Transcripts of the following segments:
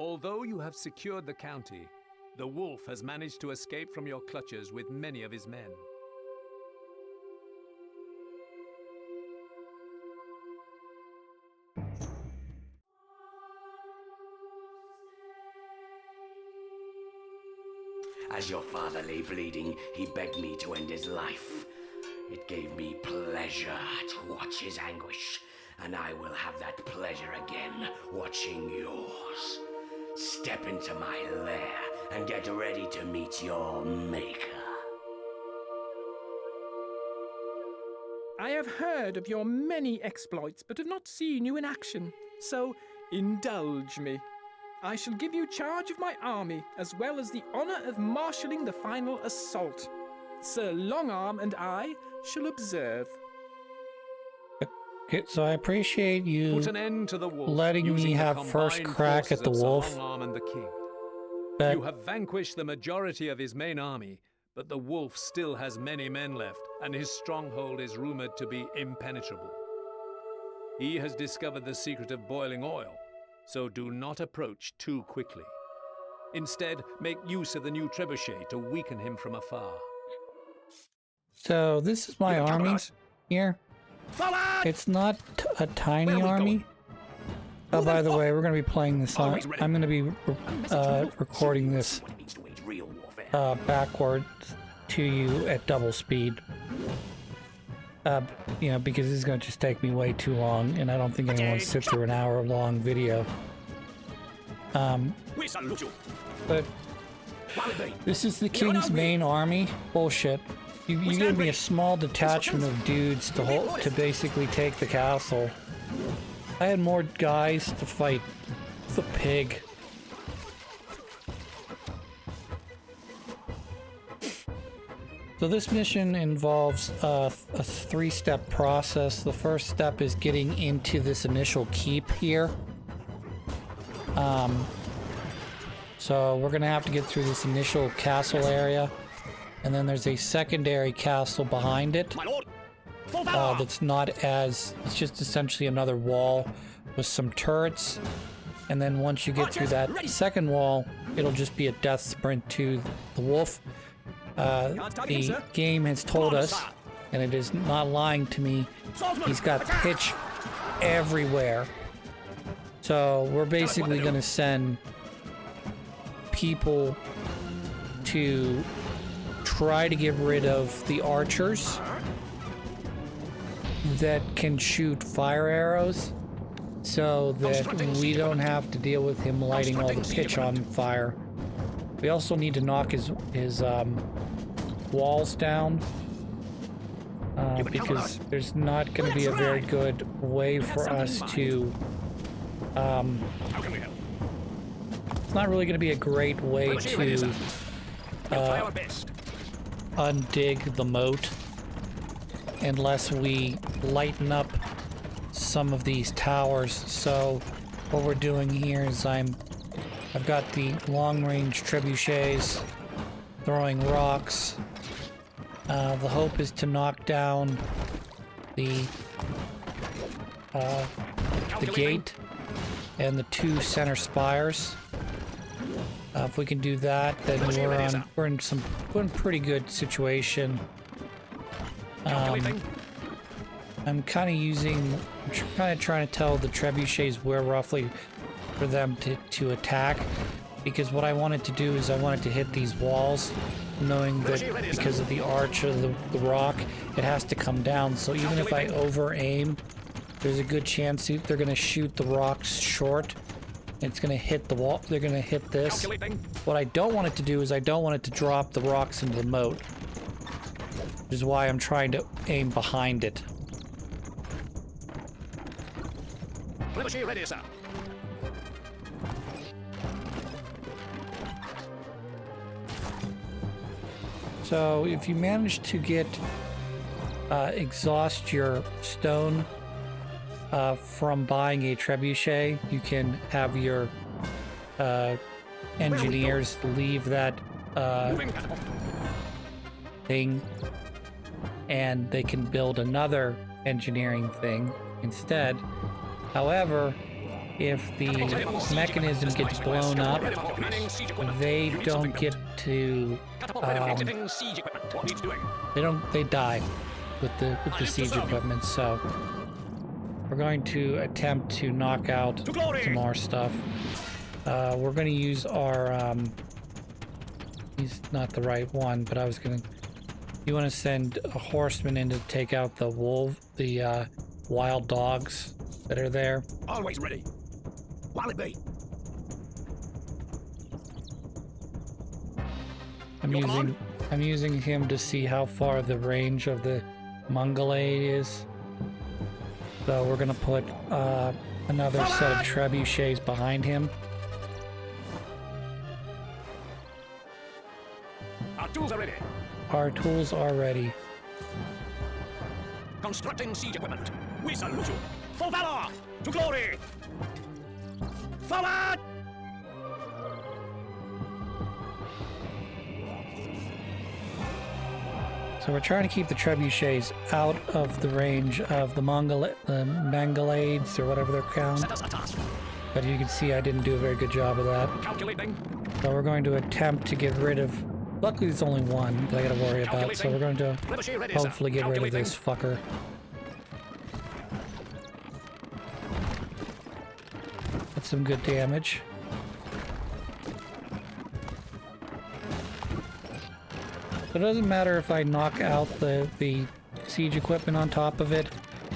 Although you have secured the county, the wolf has managed to escape from your clutches with many of his men. As your father lay bleeding, he begged me to end his life. It gave me pleasure to watch his anguish, and I will have that pleasure again watching yours. Step into my lair and get ready to meet your maker. I have heard of your many exploits, but have not seen you in action, so indulge me. I shall give you charge of my army, as well as the honor of marshalling the final assault. Sir Longarm and I shall observe. Okay, so I appreciate you Put an end to the wolf, letting me using the have first combined crack at forces the of Sir wolf. Longarm and the king. But You have vanquished the majority of his main army, but the wolf still has many men left, and his stronghold is rumored to be impenetrable. He has discovered the secret of boiling oil, so do not approach too quickly. Instead, make use of the new trebuchet to weaken him from afar. so this is my army here. It's not a tiny army. Oh, by the way, we're going to be playing this on. I'm going to be recording this backwards to you at double speed. You know, because this is going to just take me way too long, and I don't think anyone wants to sit through an hour-long video. But this is the king's main army. Bullshit. You give me a small detachment of dudes to basically take the castle. I had more guys to fight the pig. So this mission involves a three-step process. The first step is getting into this initial keep here. So we're gonna have to get through this initial castle area, and then there's a secondary castle behind it. That's not as, it's just essentially another wall with some turrets, and then once you get through that second wall, it'll just be a death sprint to the wolf. The game has told us, and it is not lying to me, he's got pitch everywhere. So we're basically going to send people to try to get rid of the archers that can shoot fire arrows, so that we don't have to deal with him lighting all the pitch on fire. We also need to knock his walls down, because there's not going to be a very good way for us to it's not really going to be a great way to undig the moat unless we lighten up some of these towers. So what we're doing here is I've got the long-range trebuchets throwing rocks. The hope is to knock down the gate and the two center spires. If we can do that, then we're in pretty good situation. I'm kind of trying to tell the trebuchets where roughly for them to attack, because what I wanted to do is I wanted to hit these walls, knowing that because of the arch of the rock, it has to come down. So even if I over aim, there's a good chance they're going to shoot the rocks short. It's going to hit the wall. They're going to hit this. What I don't want it to do is I don't want it to drop the rocks into the moat, which is why I'm trying to aim behind it. Ready, sir. So if you manage to get exhaust your stone from buying a trebuchet, you can have your engineers leave that thing, and they can build another engineering thing instead. However, if the mechanism gets blown up, they don't get to, they die with the siege equipment, so we're going to attempt to knock out some more stuff. We're going to use our, he's not the right one, but I was going to, you want to send a horseman in to take out the wild dogs that are there. Always ready. While it be. I'm using him to see how far the range of the Mongolay is. So we're gonna put another set of trebuchets behind him. Our tools are ready. Our tools are ready. Constructing siege equipment. We salute you. For valor! To glory! Forward! So we're trying to keep the trebuchets out of the range of the Mongolades or whatever they're called. Set us a task. But you can see I didn't do a very good job of that. Calculating. So we're going to attempt to get rid of... Luckily there's only one that I gotta worry about, so we're going to hopefully get rid of this fucker. That's some good damage. So it doesn't matter if I knock out the siege equipment on top of it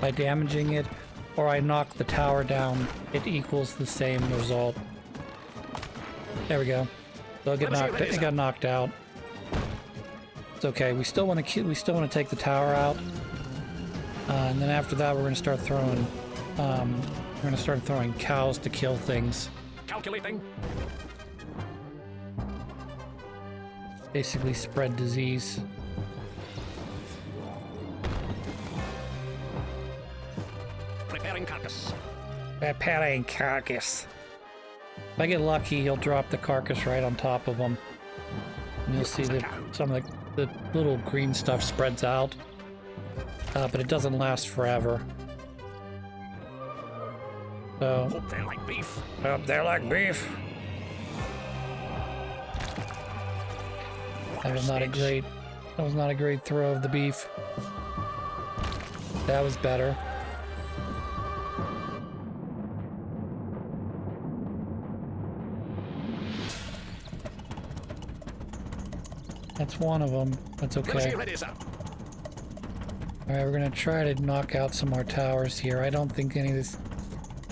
by damaging it, or I knock the tower down, it equals the same result. There we go. So it got knocked out. It's okay. We still want to take the tower out, and then after that we're going to start throwing cows to kill things. Calculating. Basically spread disease. Preparing carcass. Preparing carcass. If I get lucky, he'll drop the carcass right on top of him. And you'll see that some of the little green stuff spreads out. But it doesn't last forever. So, Hope they're like beef. up there like beef. That was not a great throw of the beef. That was better. That's one of them. That's okay. Alright, we're gonna try to knock out some more towers here. I don't think any of this,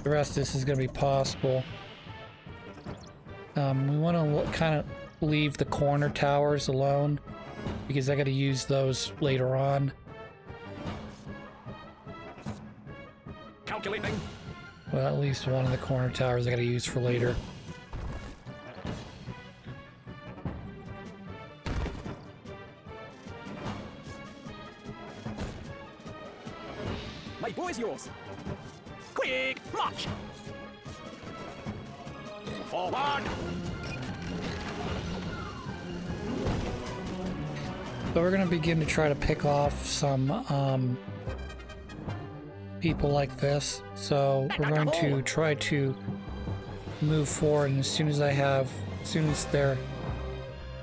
the rest of this is gonna be possible. We want to kind of leave the corner towers alone because I got to use those later on. Calculating. Well, at least one of the corner towers I got to use for later. My boy is yours. Quick march. Forward. So we're going to begin to try to pick off some people like this. So we're going to try to move forward, and as soon as they're...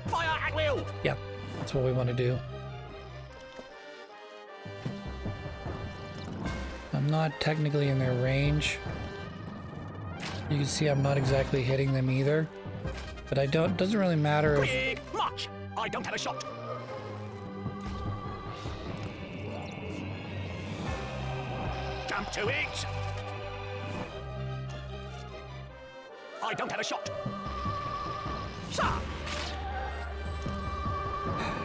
Fire at will. Yep, that's what we want to do. I'm not technically in their range. You can see I'm not exactly hitting them either. But doesn't really matter if... Quick march. I don't have a shot. Jump to it! I don't have a shot. Shot!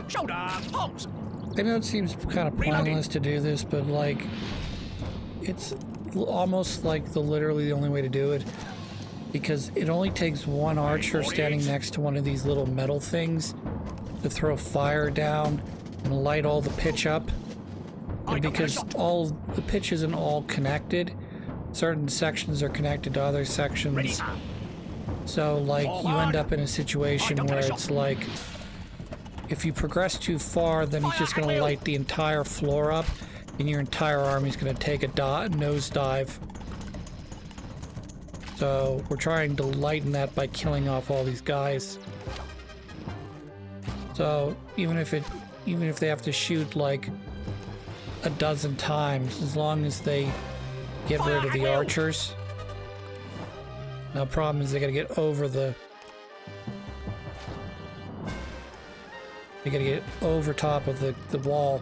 Shoulder! Pulse! I know it seems kind of pointless to do this, but like, it's almost like literally the only way to do it, because it only takes one archer standing next to one of these little metal things to throw fire down and light all the pitch up. And because all the pitch isn't all connected, certain sections are connected to other sections. So like you end up in a situation where it's like, if you progress too far, then he's just going to light the entire floor up, and your entire army's going to take a nosedive. So we're trying to lighten that by killing off all these guys. So even if they have to shoot like a dozen times, as long as they get rid of the archers. Now problem is they gotta get over the... They gotta get over top of the wall.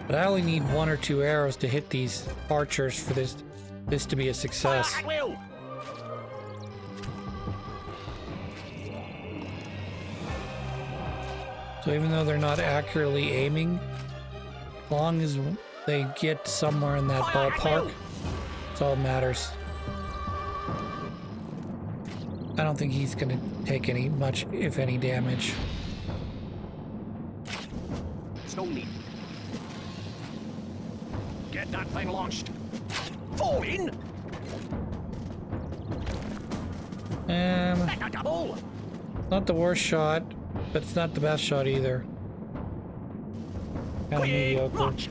But I only need 1 or 2 arrows to hit these archers for this to be a success. So even though they're not accurately aiming, as long as they get somewhere in that ballpark, that's all that matters. I don't think he's gonna take much, if any, damage. Stony. Get that thing launched. Fall in. Double. Not the worst shot, but it's not the best shot either. Kind of mediocre. Launch.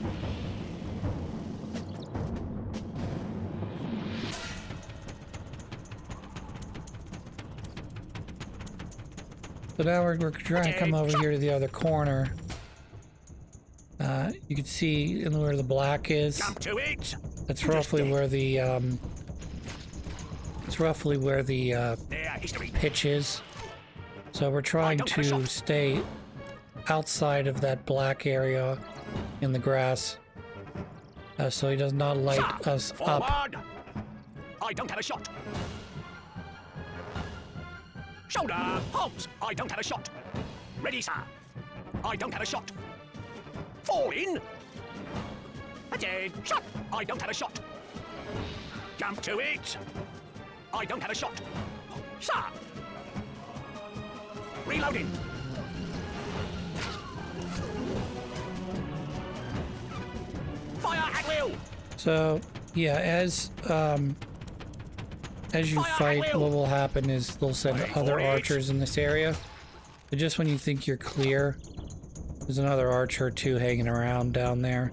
So now we're trying to come over here to the other corner. You can see where the black is. Jump to it. That's roughly where the pitch is. So we're trying to stay outside of that black area in the grass, so he does not light us up. I don't have a shot. Shoulder, halt! I don't have a shot. Ready, sir. I don't have a shot. Fall in. Attain. Shot. I don't have a shot. Jump to it. I don't have a shot. Sir. Reloading. Fire at will. So yeah, as you fight, what will happen is they'll send other archers in this area. But just when you think you're clear, there's another archer or two hanging around down there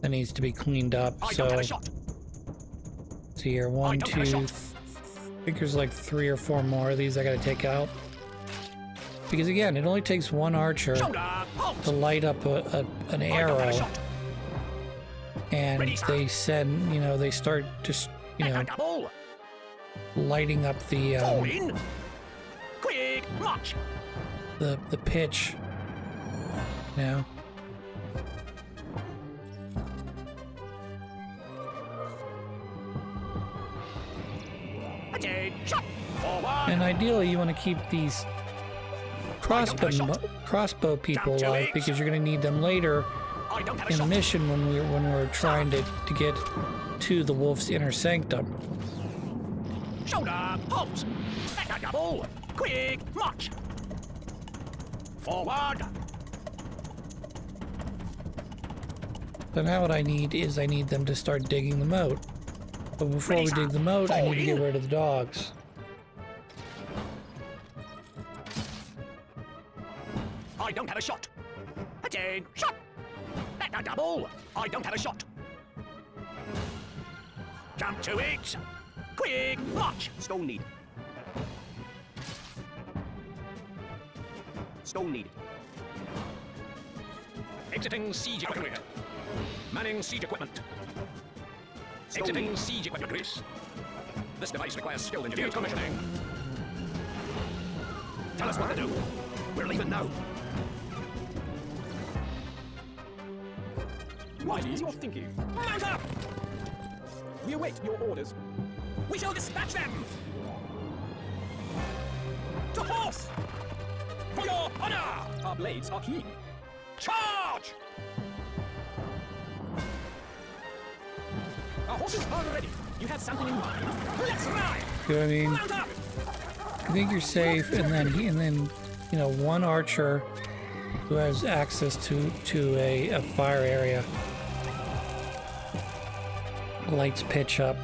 that needs to be cleaned up. So, see here, 1, 2, I think there's like 3 or 4 more of these I gotta take out. Because again, it only takes 1 archer to light up an arrow. And they send, they start just, lighting up the the pitch now. And ideally you want to keep these crossbow people alive, because you're going to need them later in a mission when we're trying to get to the wolf's inner sanctum. Shoulder, halt! Double, quick, march! Forward! So now what I need them to start digging the moat. But before we dig the moat, I need to get rid of the dogs. I don't have a shot. Attain, shot! Double, I don't have a shot. Jump to it! Quick, march! Stone need. Stone need. Exiting siege equipment. Manning siege equipment. Exiting siege equipment, please. This device requires skill in decommissioning. Tell us what to do. We're leaving now. What is your thinking? Mount up! We await your orders. We shall dispatch them! To horse! For your honor! Our blades are keen. Charge! Our horses are ready. You have something in mind? Let's ride! I mean, Mount up! I think you're safe, and then one archer who has access to a fire area lights pitch up.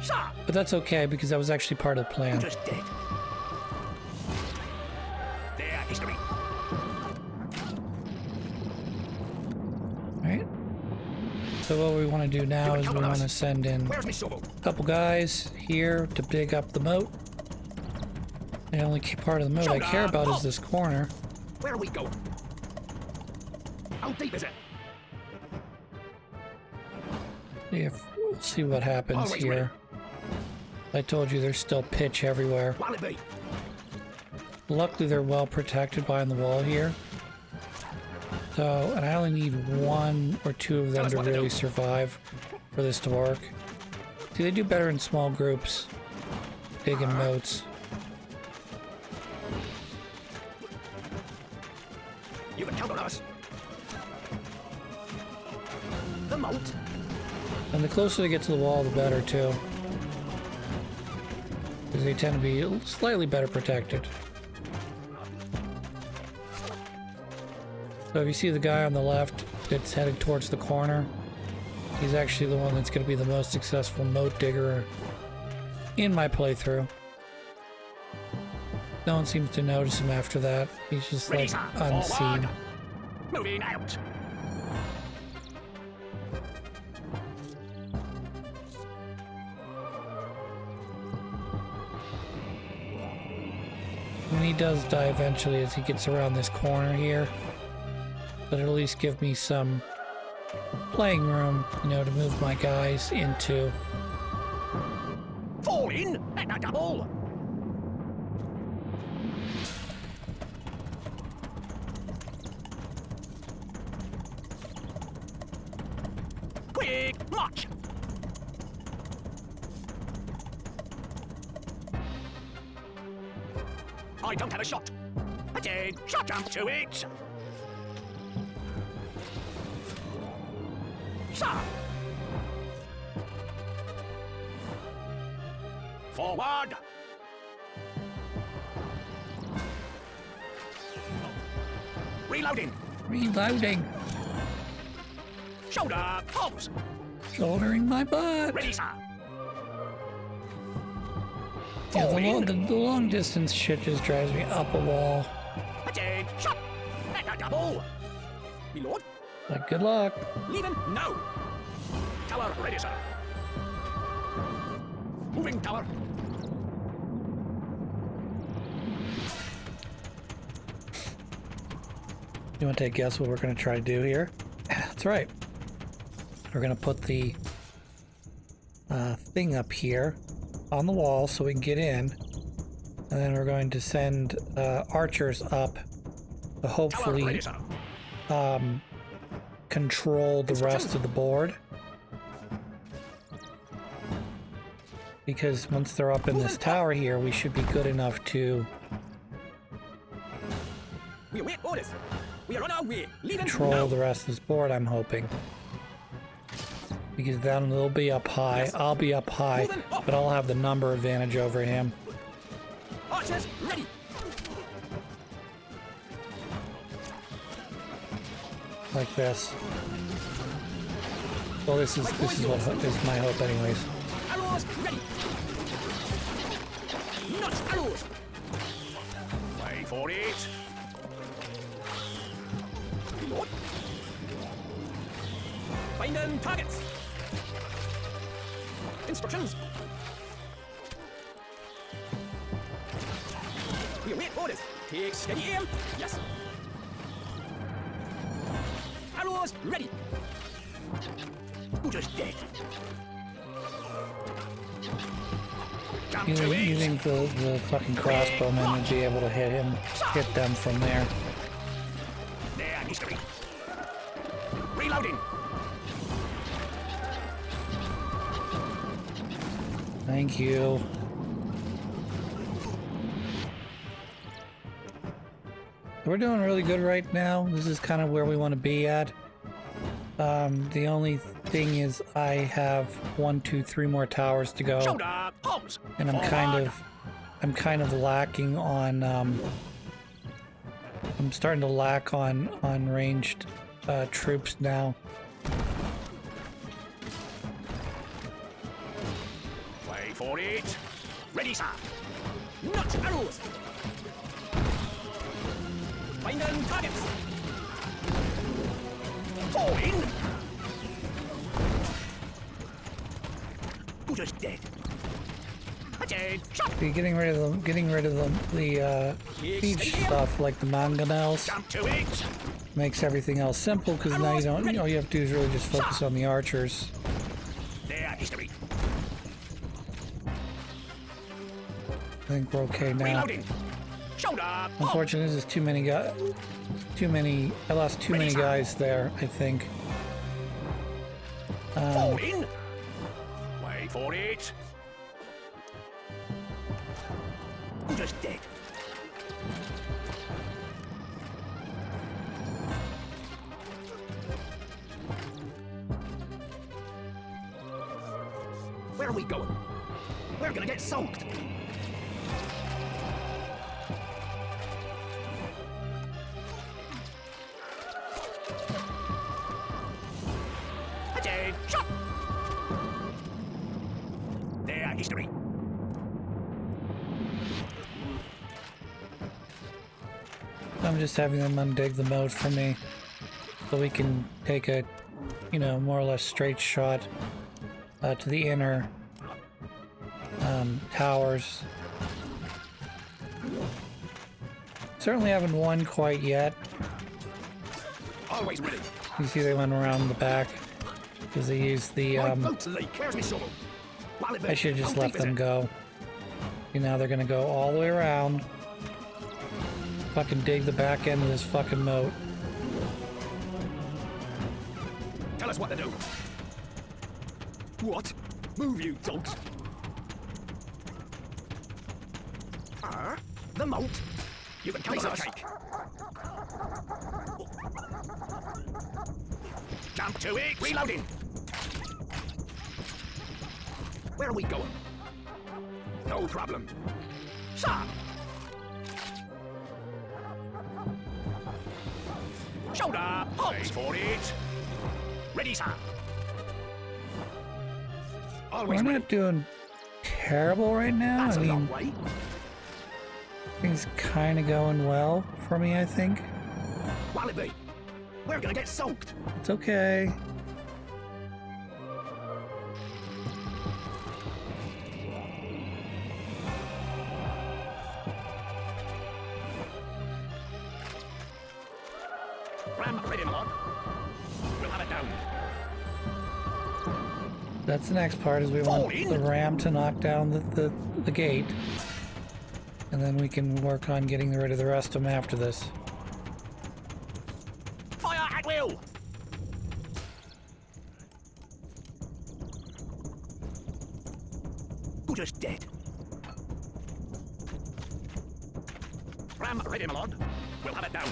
But that's okay, because that was actually part of the plan. Just dead. Their history. Alright. So what we want to do now is we want to send in Where's my shovel? a couple guys here to dig up the moat. The only key part of the moat I care about is this corner. Where are we going? How deep is it? We'll see what happens here. I told you there's still pitch everywhere. What'll it be? Luckily, they're well protected behind the wall here. So, and I only need 1 or 2 of them to really survive for this to work. See, they do better in small groups, big in moats. You can count on us. The moat. And the closer they get to the wall, the better, too. Because they tend to be slightly better protected. So if you see the guy on the left that's headed towards the corner, he's actually the one that's going to be the most successful moat digger in my playthrough. No one seems to notice him after that. He's just like unseen. Moving out. And he does die eventually as he gets around this corner here. But it'll at least give me some playing room, you know, to move my guys into. Fall in and a double. Quick march. I don't have a shot. I did. Shot jump to it. Sir. Forward. Reloading. Reloading. Shoulder. Pulse. Shouldering my butt. Ready, sir. Yeah, the long distance shit just drives me up a wall. Attack. Shot. And a double. Reload. Like, good luck. Leaving. No. Tower ready, sir. Moving tower. You want to take a guess what we're going to try to do here? That's right. We're going to put the thing up here on the wall so we can get in. And then we're going to send archers up to hopefully control the rest of the board. Because once they're up in this tower here, we should be good enough to We await orders. We are on our way. Leaving. control the rest of this board, I'm hoping. Because then they'll be up high, I'll be up high, but I'll have the number advantage over him. Archers ready. Like this. Well, this is what is my hope anyways. Arrows ready. Not arrows. Wait for it. Reload. Finding targets. Instructions. We await orders. Take steady aim. Yes. Arrows ready. Who just dead? Jump to it. Using the fucking crossbowmen to be able to hit them from there. There, history. Reloading. Thank you. We're doing really good right now. This is kind of where we want to be at. The only thing is I have 1, 2, 3 more towers to go, Shoulder, pulse. and I'm kind of lacking on. I'm starting to lack on ranged troops now. Wait for it. Ready, sir. Not arrows. Finding targets. Fall in. Who just dead? Be getting rid of the siege stuff like the mangonels makes everything else simple because now you don't. All you have to do is really just focus on the archers. I think we're okay now. Unfortunately, there's too many guys. I lost too many guys there, I think. Fall in. Wait for it. I'm just dead. Where are we going? We're gonna get soaked. Shot. Their history. I'm just having them undig the moat for me so we can take a, more or less straight shot to the inner towers. Certainly haven't won quite yet. Always ready. You see they went around the back because they used the I should have just left them go. Now they're gonna go all the way around. Fucking dig the back end of this fucking moat. Tell us what to do. What? Move, you dogs. The moat. You can come on us. Cake. Jump to it. Reloading. Where are we going? No problem. Sir. Shoulder. Halt for it. Ready, sir. Always We're ready. not doing terrible right now. That's I a long mean, way. things kind of going well for me, I think. Wallaby, we're gonna get soaked. It's okay. Ram ready, my lord. We'll have it down. That's the next part, is we want the ram to knock down the gate. And then we can work on getting rid of the rest of them after this. Fire at will. Who just dead? Ram ready, my lord. We'll have it down.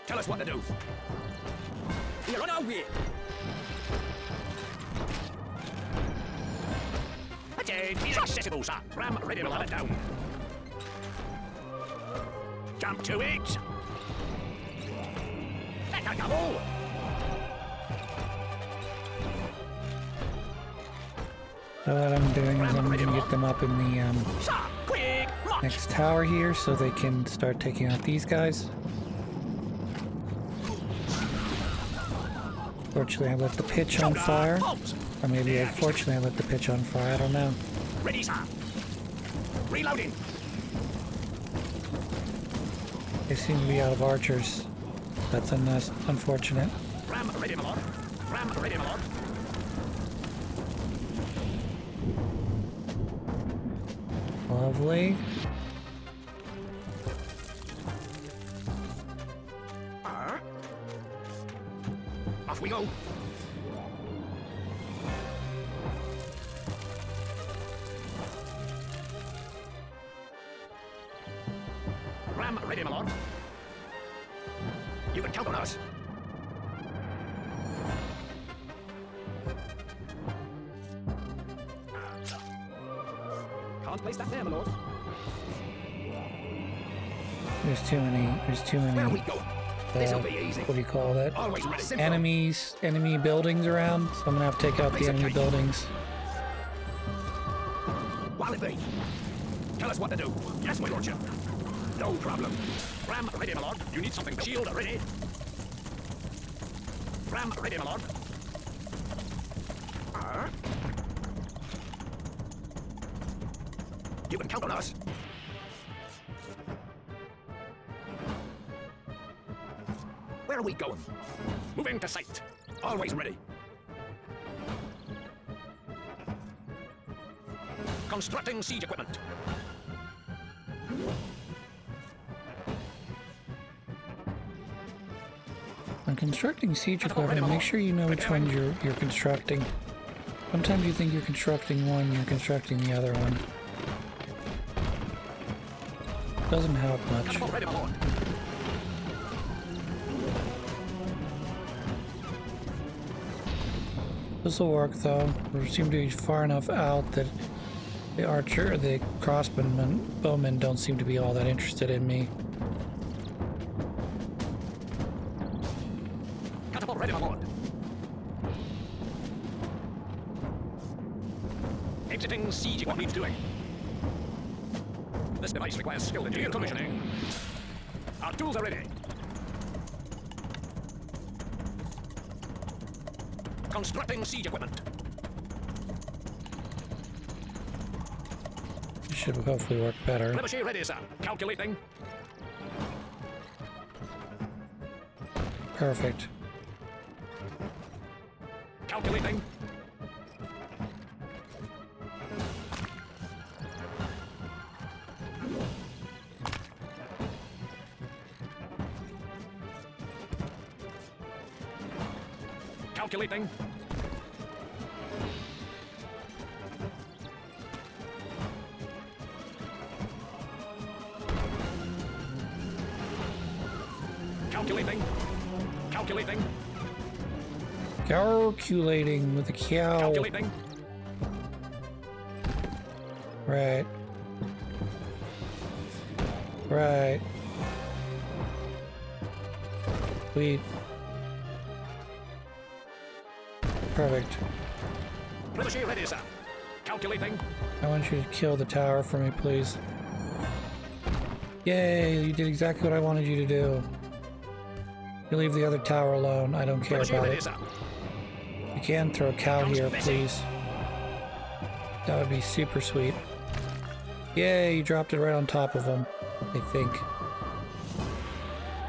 Tell us what to do. We're on our way. Attain is accessible, sir. Ram ready to have it down. Jump to it. Let her go. So what I'm doing is I'm going to get them up in the Sir, quick, march. next tower here so they can start taking out these guys. Fortunately, I lit the pitch on fire. Or maybe, unfortunately, I lit the pitch on fire. I don't know. Ready, sir. Reloading. They seem to be out of archers. That's unfortunate. Ram ready, my lord. Ram ready, my lord. Lovely. Off we go. Ram ready, my lord. You can count on us. Can't place that there, my lord. There's too many. Where are we going? This'll be easy. What do you call that? Always ready. Simple. Enemy buildings around. So I'm gonna have to take out the enemy buildings. Wallaby. Tell us what to do. Yes, my lordship. No problem. Ram, ready, my lord. You need something. Shield, ready. Ram, ready, my lord. You can count on us. Where are we going? Moving to sight. Always ready. Constructing siege equipment. When constructing siege equipment, make sure you know which one you're constructing. Sometimes you think you're constructing one, you're constructing the other one. Doesn't help much. Ready, my lord. This will work though. We seem to be far enough out that the bowmen don't seem to be all that interested in me. Catapult ready, my lord. Exiting siege. What needs doing? This device requires skilled engineer commissioning. Our tools are ready. Constructing siege equipment. This should hopefully work better. Trebuchet ready, sir. Calculating. Perfect. Calculating. Calculating. Calculating. Calculating. Calculating with a cow. Calculating. Right. Right. Sweet. Perfect. Trebuchet ready, sir. Calculating. I want you to kill the tower for me, please. Yay, you did exactly what I wanted you to do. You leave the other tower alone. I don't care about it. You can throw a cow here, please. That would be super sweet. Yay, you dropped it right on top of him, I think.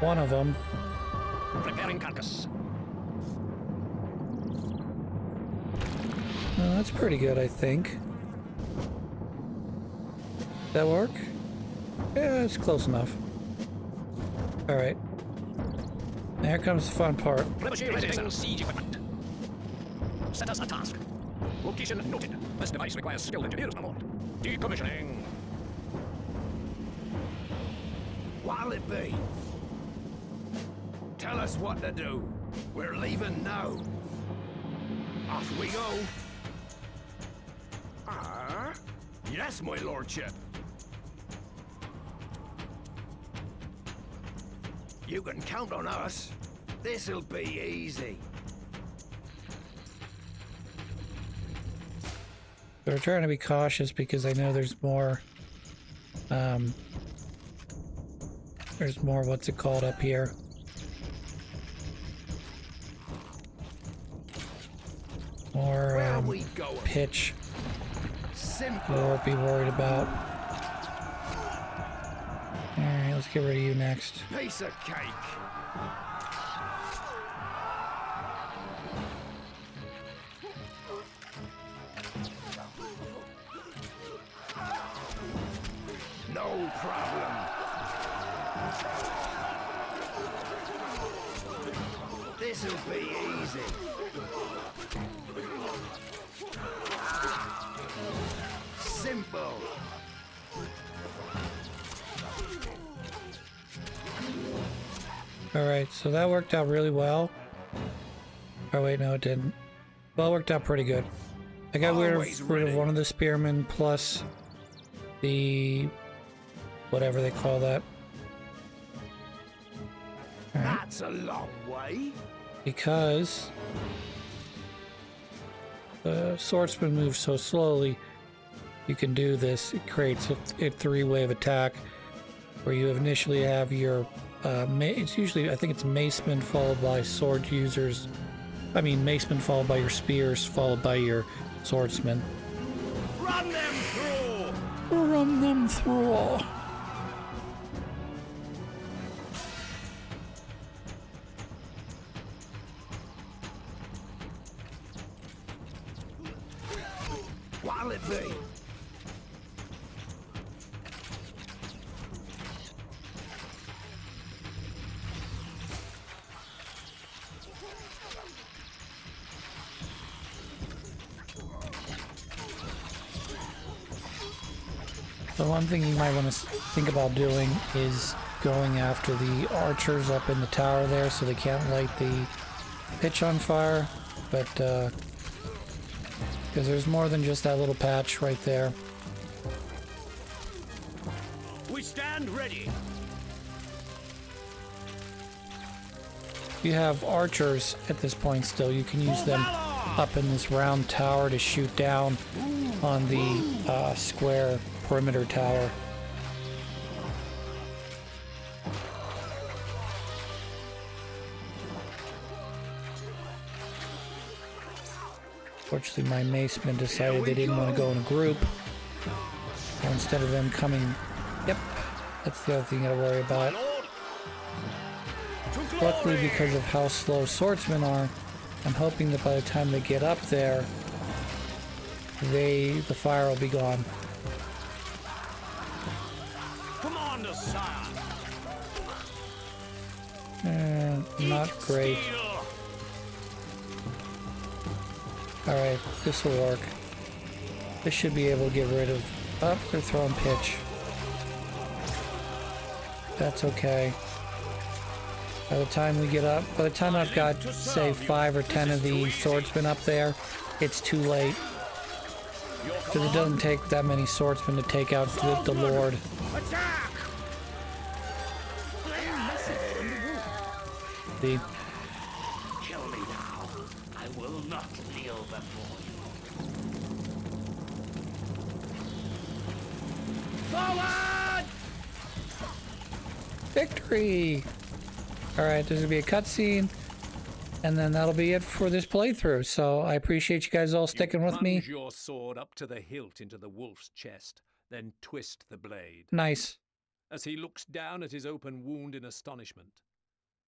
One of them. Preparing carcass. Oh, that's pretty good, I think. That work? Yeah, it's close enough. Alright. Now here comes the fun part. Exiting siege equipment. Set us a task. Location noted. This device requires skilled engineers, my lord. Decommissioning. What'll it be? Tell us what to do. We're leaving now. Off we go. Yes, my lordship. You can count on us. This'll be easy. So we're trying to be cautious because I know there's more, what's it called up here? More, Where are we going? pitch. Simple. We'll be worried about. Alright, let's get rid of you next. Piece of cake. No problem. This'll be easy. Simple. Alright, so that worked out really well. Oh wait, no it didn't. Well, it worked out pretty good. I got rid of one of the spearmen plus the... whatever they call that. All right. That's a long way. Because the swordsman moves so slowly, you can do this. It creates a three-wave attack where you initially have your it's usually, I think it's macemen followed by sword users. I mean macemen followed by your spears followed by your swordsmen. Run them through! Run them through. What'll it be? The one thing you might want to think about doing is going after the archers up in the tower there so they can't light the pitch on fire, but because there's more than just that little patch right there. We stand ready. You have archers at this point still. You can use them up in this round tower to shoot down on the square perimeter tower. Fortunately, my macemen decided they didn't want to go in a group. So instead of them coming... Yep, that's the other thing you gotta worry about. Luckily, because of how slow swordsmen are, I'm hoping that by the time they get up there, the fire will be gone. Commander, sire. Not great. Alright, this will work. This should be able to get rid of... Oh, they're throwing pitch. That's okay. By the time we get up, by the time I've got, say, 5 or 10 of the swordsmen up there, it's too late. Because it doesn't take that many swordsmen to take out the Lord. Attack! See? Kill me now. I will not kneel before you. Forward! Victory! Alright, there's gonna be a cutscene, and then that'll be it for this playthrough. So I appreciate you guys all sticking with me. Plunge your sword up to the hilt into the wolf's chest, then twist the blade. Nice. As he looks down at his open wound in astonishment,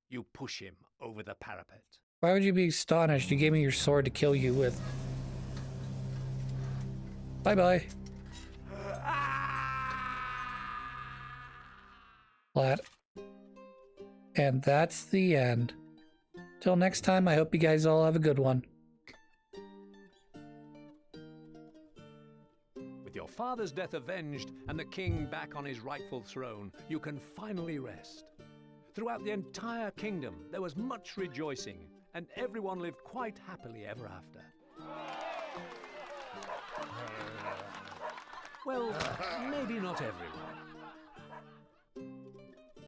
you push him over the parapet. Why would you be astonished? You gave me your sword to kill you with. Bye-bye. Flat. And that's the end. Till next time, I hope you guys all have a good one. With your father's death avenged and the king back on his rightful throne, you can finally rest. Throughout the entire kingdom, there was much rejoicing, and everyone lived quite happily ever after. Well, maybe not everyone.